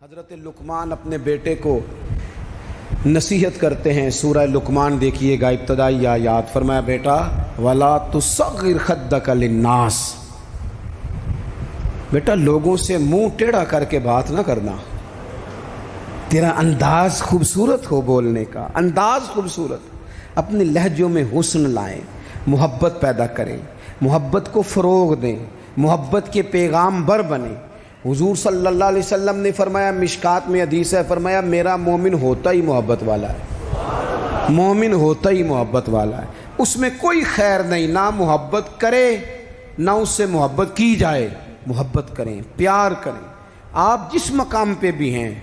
حضرت لقمان اپنے بیٹے کو نصیحت کرتے ہیں. سورہ لقمان دیکھیے گا, ابتدائی آیات. فرمایا بیٹا وَلَا تُصَغِّرْ خَدَّكَ لِلنَّاسِ, بیٹا لوگوں سے منہ ٹیڑھا کر کے بات نہ کرنا. تیرا انداز خوبصورت ہو, بولنے کا انداز خوبصورت, اپنے لہجوں میں حسن لائیں, محبت پیدا کریں, محبت کو فروغ دیں, محبت کے پیغام بر بنیں. حضور صلی اللہ علیہ وسلم نے فرمایا, مشکات میں حدیث ہے, فرمایا میرا مومن ہوتا ہی محبت والا ہے, مومن ہوتا ہی محبت والا ہے. اس میں کوئی خیر نہیں, نہ محبت کرے نہ اس سے محبت کی جائے. محبت کریں, پیار کریں. آپ جس مقام پہ بھی ہیں,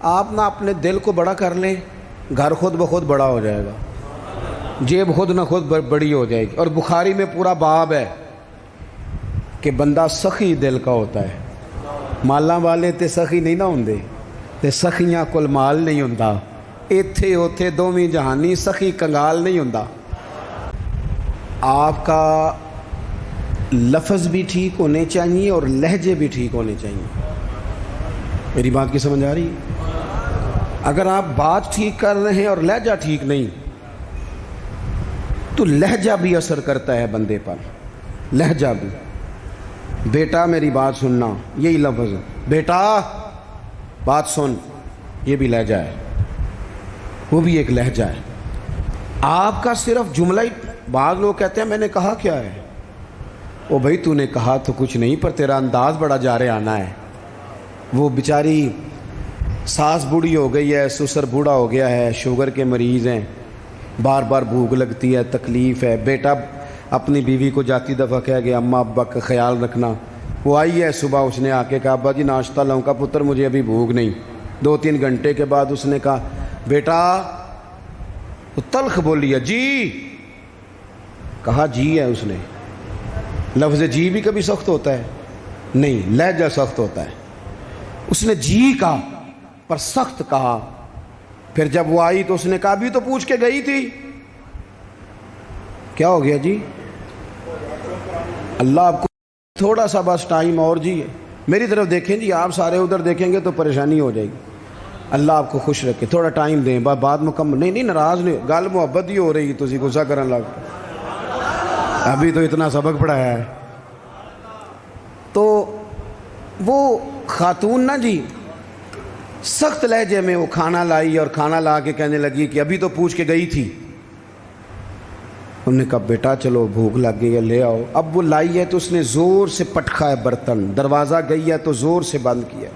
آپ نہ اپنے دل کو بڑا کر لیں, گھر خود بخود بڑا ہو جائے گا, جیب خود نہ خود بڑی ہو جائے گی. اور بخاری میں پورا باب ہے کہ بندہ سخی دل کا ہوتا ہے. مالاں والے تے سخی نہیں نہ ہوندے, تے سخیاں کول مال نہیں ہوندا. ایتھے اوتھے دوویں جہانی, سخی کنگال نہیں ہوندا. آپ کا لفظ بھی ٹھیک ہونے چاہیے اور لہجے بھی ٹھیک ہونے چاہیے. میری بات کی سمجھ آ رہی ہے؟ اگر آپ بات ٹھیک کر رہے ہیں اور لہجہ ٹھیک نہیں, تو لہجہ بھی اثر کرتا ہے بندے پر, لہجہ بھی. بیٹا میری بات سننا, یہی لفظ ہے, بیٹا بات سن, یہ بھی لہجہ ہے, وہ بھی ایک لہجہ ہے. آپ کا صرف جملہ ہی, بعض لوگ کہتے ہیں میں نے کہا کیا ہے, او بھائی تو نے کہا تو کچھ نہیں, پر تیرا انداز بڑا جارے آنا ہے. وہ بیچاری ساس بوڑھی ہو گئی ہے, سسر بوڑھا ہو گیا ہے, شوگر کے مریض ہیں, بار بار بھوک لگتی ہے, تکلیف ہے. بیٹا اپنی بیوی کو جاتی دفعہ کہہ گیا اماں ابا کا خیال رکھنا. وہ آئی ہے صبح, اس نے آ کے کہا ابا جی ناشتہ لاؤں کا, پتر مجھے ابھی بھوک نہیں. 2-3 گھنٹے کے بعد اس نے کہا بیٹا, وہ تلخ بولی ہے, جی کہا جی ہے. اس نے لفظ جی بھی کبھی سخت ہوتا ہے نہیں, لہجہ سخت ہوتا ہے. اس نے جی کہا پر سخت کہا. پھر جب وہ آئی تو اس نے کہا ابھی تو پوچھ کے گئی تھی. کیا ہو گیا جی؟ اللہ آپ کو تھوڑا سا بس ٹائم اور جی, میری طرف دیکھیں جی, آپ سارے ادھر دیکھیں گے تو پریشانی ہو جائے گی. اللہ آپ کو خوش رکھے, تھوڑا ٹائم دیں, بات مکمل نہیں ناراض نہیں, گل محبت ہی ہو رہی, تسی غصہ کرن لگ, ابھی تو اتنا سبق پڑھایا ہے. تو وہ خاتون نا جی سخت لہجے میں وہ کھانا لائی, اور کھانا لا کے کہنے لگی کہ ابھی تو پوچھ کے گئی تھی. انہوں نے کہا بیٹا چلو بھوک لگ گئی ہے لے آؤ. اب وہ لائی ہے تو اس نے زور سے پٹکا ہے برتن, دروازہ گئی ہے تو زور سے بند کیا.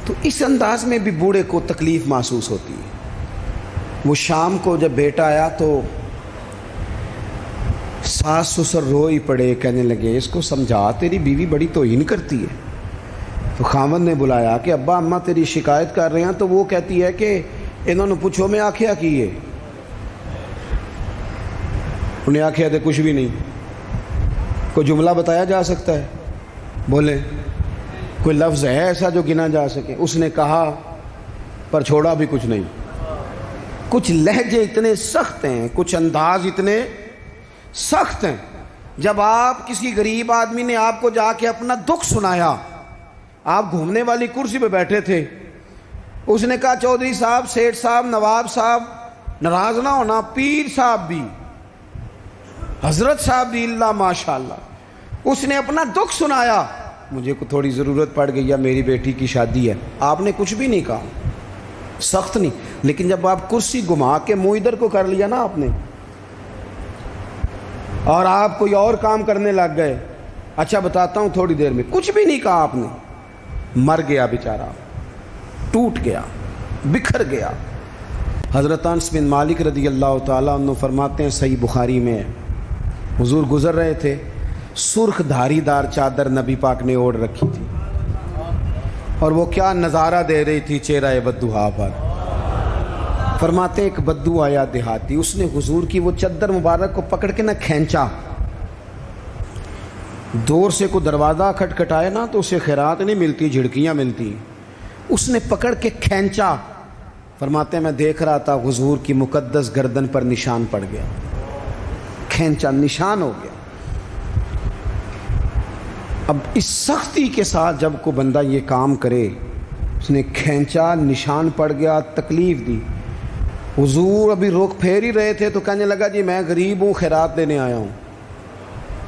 تو اس انداز میں بھی بوڑھے کو تکلیف محسوس ہوتی ہے. وہ شام کو جب بیٹا آیا تو ساس سسر رو ہی پڑے, کہنے لگے اس کو سمجھا, تیری بیوی بڑی توہین کرتی ہے. تو خامد نے بلایا کہ ابا اماں تیری شکایت کر رہے ہیں. تو وہ کہتی ہے کہ انہوں نے پوچھو میں آکھیا کی ہے. انہیں آکھیا تھے کچھ بھی نہیں. کوئی جملہ بتایا جا سکتا ہے؟ بولے کوئی لفظ ہے ایسا جو گنا جا سکے؟ اس نے کہا پر چھوڑا بھی کچھ نہیں. کچھ لہجے اتنے سخت ہیں, کچھ انداز اتنے سخت ہیں. جب آپ کسی غریب آدمی نے آپ کو جا کے اپنا دکھ سنایا, آپ گھومنے والی کرسی پہ بیٹھے تھے, اس نے کہا چودھری صاحب, سیٹھ صاحب, نواب صاحب ناراض نہ ہونا, پیر صاحب بھی, حضرت صاحب بھی, اللہ ماشاءاللہ, اس نے اپنا دکھ سنایا. مجھے کو تھوڑی ضرورت پڑ گئی ہے, میری بیٹی کی شادی ہے. آپ نے کچھ بھی نہیں کہا, سخت نہیں. لیکن جب آپ کرسی گھما کے منہ ادھر کو کر لیا نا آپ نے, اور آپ کوئی اور کام کرنے لگ گئے, اچھا بتاتا ہوں, تھوڑی دیر میں کچھ بھی نہیں کہا آپ نے, مر گیا بیچارہ, ٹوٹ گیا, بکھر گیا. حضرت انس بن مالک رضی اللہ تعالیٰ عنہ فرماتے ہیں, صحیح بخاری میں, حضور گزر رہے تھے, سرخ دھاری دار چادر نبی پاک نے اوڑھ رکھی تھی, اور وہ کیا نظارہ دے رہی تھی چہرہ بدوہا پر. فرماتے ہیں ایک بدو آیا دیہاتی, اس نے حضور کی وہ چادر مبارک کو پکڑ کے نہ کھینچا. دور سے کو دروازہ کھٹکھٹائے نا تو اسے خیرات نہیں ملتی, جھڑکیاں ملتی. اس نے پکڑ کے کھینچا. فرماتے ہیں میں دیکھ رہا تھا, حضور کی مقدس گردن پر نشان پڑ گیا, کھینچا, نشان ہو گیا. اب اس سختی کے ساتھ جب کو بندہ یہ کام کرے اس نے کھینچا, نشان پڑ گیا, تکلیف دی. حضور ابھی روک پھیر ہی رہے تھے تو کہنے لگا جی میں غریب ہوں, خیرات دینے آیا ہوں.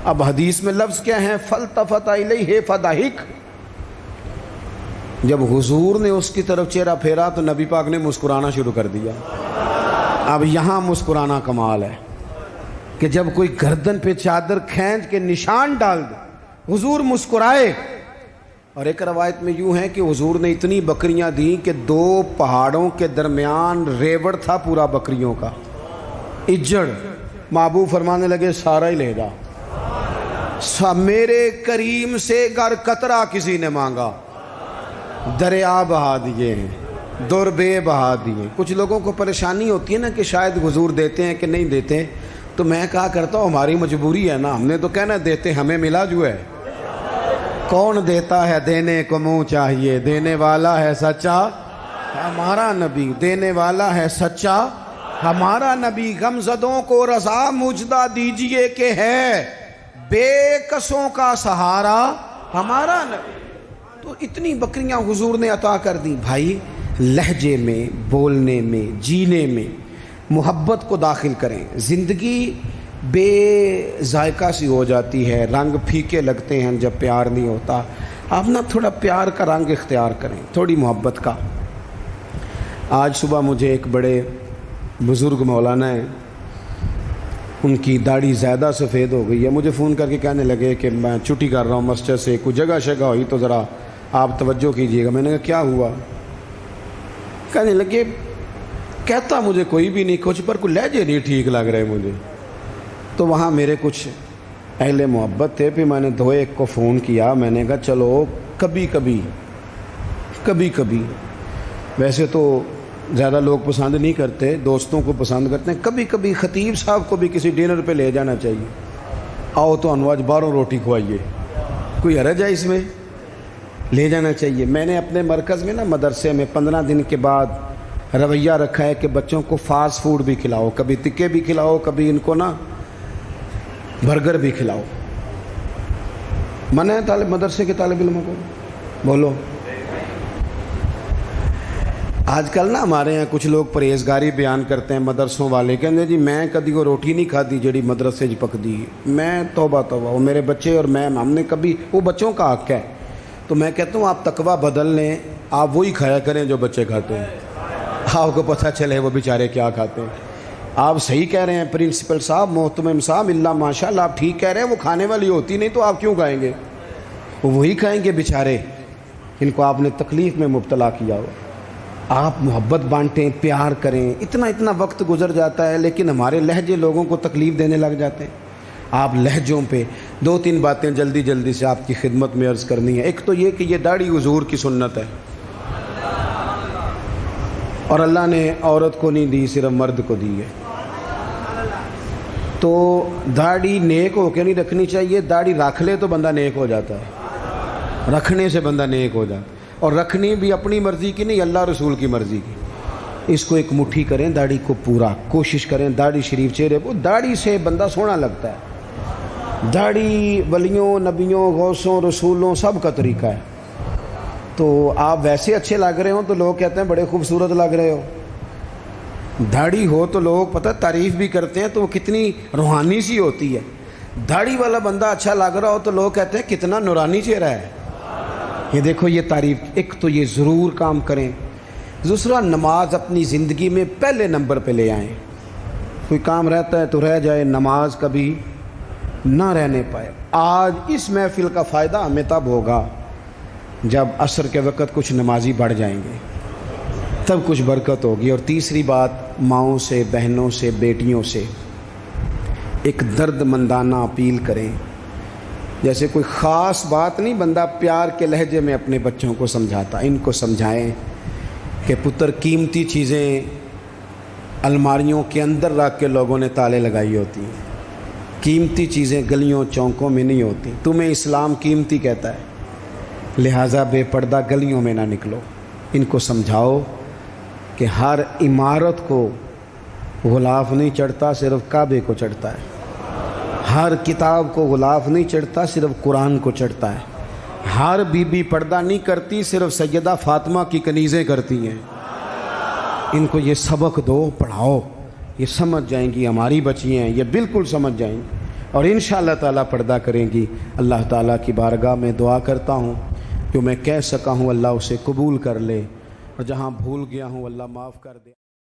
اب حدیث میں لفظ کیا ہیں؟ فَالْتَفَتَ إِلَيْهِ فَضَحِكَ. جب حضور نے اس کی طرف چہرہ پھیرا تو نبی پاک نے مسکرانا شروع کر دیا. اب یہاں مسکرانا کمال ہے کہ جب کوئی گردن پہ چادر کھینچ کے نشان ڈال دے حضور مسکرائے. اور ایک روایت میں یوں ہے کہ حضور نے اتنی بکریاں دیں کہ 2 پہاڑوں کے درمیان ریوڑ تھا پورا بکریوں کا, اجڑ. محبوب فرمانے لگے سارا ہی لے جا. میرے کریم سے گر قطرہ کسی نے مانگا دریا بہا دیے ہیں, دربے بہا دیے. کچھ لوگوں کو پریشانی ہوتی ہے نا کہ شاید حضور دیتے ہیں کہ نہیں دیتے, تو میں کہا کرتا ہوں ہماری مجبوری ہے نا, ہم نے تو کہنا دیتے, ہمیں ملا جو ہے. کون دیتا ہے دینے کو منہ چاہیے, دینے والا ہے سچا ہمارا نبی, دینے والا ہے سچا ہمارا نبی. غمزدوں کو رضا مجدہ دیجئے کہ ہے بے کسوں کا سہارا ہمارا نبی. تو اتنی بکریاں حضور نے عطا کر دی. بھائی لہجے میں, بولنے میں, جینے میں محبت کو داخل کریں. زندگی بے ذائقہ سی ہو جاتی ہے, رنگ پھیکے لگتے ہیں جب پیار نہیں ہوتا. آپ نا تھوڑا پیار کا رنگ اختیار کریں, تھوڑی محبت کا. آج صبح مجھے ایک بڑے بزرگ مولانا ہیں, ان کی داڑھی زیادہ سفید ہو گئی ہے, مجھے فون کر کے کہنے لگے کہ میں چھٹی کر رہا ہوں مسجد سے, کوئی جگہ شگہ ہوئی تو ذرا آپ توجہ کیجئے گا. میں نے کہا کیا ہوا؟ کہنے لگے کہتا مجھے کوئی بھی نہیں کچھ, پر کوئی لہجے نہیں ٹھیک لگ رہے مجھے. تو وہاں میرے کچھ اہل محبت تھے, پھر میں نے 2-1 کو فون کیا. میں نے کہا چلو کبھی کبھی ویسے تو زیادہ لوگ پسند نہیں کرتے, دوستوں کو پسند کرتے ہیں, کبھی کبھی خطیب صاحب کو بھی کسی ڈنر پہ لے جانا چاہیے. آؤ تو انواج باہروں روٹی کھوائیے, کوئی حرج ہے اس میں؟ لے جانا چاہیے. میں نے اپنے مرکز میں نا مدرسے میں 15 دن کے بعد رویہ رکھا ہے کہ بچوں کو فاسٹ فوڈ بھی کھلاؤ, کبھی تکے بھی کھلاؤ, کبھی ان کو نا برگر بھی کھلاؤ. منع ہے مدرسے کے طالب علموں کو؟ بولو. آج کل نا ہمارے یہاں کچھ لوگ پرہیزگاری بیان کرتے ہیں مدرسوں والے, کہتے جی میں کدی کو روٹی نہیں کھادی جڑی مدرسے پک دی. میں توبہ وہ میرے بچے اور میں ہم نے کبھی, وہ بچوں کا حق ہے. تو میں کہتا ہوں آپ تقویٰ بدل لیں, آپ وہی کھایا کریں جو بچے کھاتے ہیں, آپ کو پتہ چلے وہ بیچارے کیا کھاتے ہیں. آپ صحیح کہہ رہے ہیں پرنسپل صاحب, محتمم صاحب, اللہ ماشاء اللہ آپ ٹھیک کہہ رہے ہیں, وہ کھانے والی ہوتی نہیں تو آپ کیوں کھائیں گے؟ وہ وہی کھائیں گے بیچارے, ان کو آپ نے تکلیف میں مبتلا کیا ہو. آپ محبت بانٹیں, پیار کریں. اتنا وقت گزر جاتا ہے لیکن ہمارے لہجے لوگوں کو تکلیف دینے لگ جاتے ہیں. آپ لہجوں پہ 2-3 باتیں جلدی سے آپ کی خدمت میں عرض کرنی ہے. ایک تو یہ کہ یہ داڑھی حضور کی سنت ہے, اور اللہ نے عورت کو نہیں دی, صرف مرد کو دی ہے. تو داڑھی نیک ہو کے نہیں رکھنی چاہیے, داڑھی رکھ لے تو بندہ نیک ہو جاتا ہے, رکھنے سے بندہ نیک ہو جاتا ہے. اور رکھنی بھی اپنی مرضی کی نہیں, اللہ رسول کی مرضی کی. اس کو ایک مٹھی کریں, داڑھی کو پورا کوشش کریں, داڑھی شریف چہرے کو, داڑھی سے بندہ سونا لگتا ہے. داڑھی ولیوں, نبیوں, غوثوں, رسولوں سب کا طریقہ ہے. تو آپ ویسے اچھے لگ رہے ہوں تو لوگ کہتے ہیں بڑے خوبصورت لگ رہے ہو. داڑھی ہو تو لوگ پتہ تعریف بھی کرتے ہیں, تو وہ کتنی روحانی سی ہوتی ہے. داڑھی والا بندہ اچھا لگ رہا ہو تو لوگ کہتے ہیں کتنا نورانی چہرہ ہے. یہ دیکھو یہ تعریف. ایک تو یہ ضرور کام کریں. دوسرا, نماز اپنی زندگی میں پہلے نمبر پہ لے آئیں. کوئی کام رہتا ہے تو رہ جائے, نماز کبھی نہ رہنے پائے. آج اس محفل کا فائدہ ہمیں تب ہوگا جب عصر کے وقت کچھ نمازی بڑھ جائیں گے, تب کچھ برکت ہوگی. اور تیسری بات, ماؤں سے, بہنوں سے, بیٹیوں سے ایک درد مندانہ اپیل کریں. جیسے کوئی خاص بات نہیں, بندہ پیار کے لہجے میں اپنے بچوں کو سمجھاتا. ان کو سمجھائیں کہ پتر قیمتی چیزیں الماریوں کے اندر رکھ کے لوگوں نے تالے لگائی ہوتی ہیں. قیمتی چیزیں گلیوں چوکوں میں نہیں ہوتی. تمہیں اسلام قیمتی کہتا ہے, لہٰذا بے پردہ گلیوں میں نہ نکلو. ان کو سمجھاؤ کہ ہر عمارت کو غلاف نہیں چڑھتا, صرف کعبے کو چڑھتا ہے. ہر کتاب کو غلاف نہیں چڑھتا, صرف قرآن کو چڑھتا ہے. ہر بیوی پردہ نہیں کرتی، صرف سیدہ فاطمہ کی کنیزیں کرتی ہیں۔ ان کو یہ سبق دو، پڑھاؤ، یہ سمجھ جائیں گی ہماری بچی ہیں، یہ بالکل سمجھ جائیں گی اور انشاءاللہ تعالیٰ پردہ کریں گی۔ اللہ تعالیٰ کی بارگاہ میں دعا کرتا ہوں جو میں کہہ سکا ہوں اللہ اسے قبول کر لے، اور جہاں بھول گیا ہوں اللہ معاف کر دے۔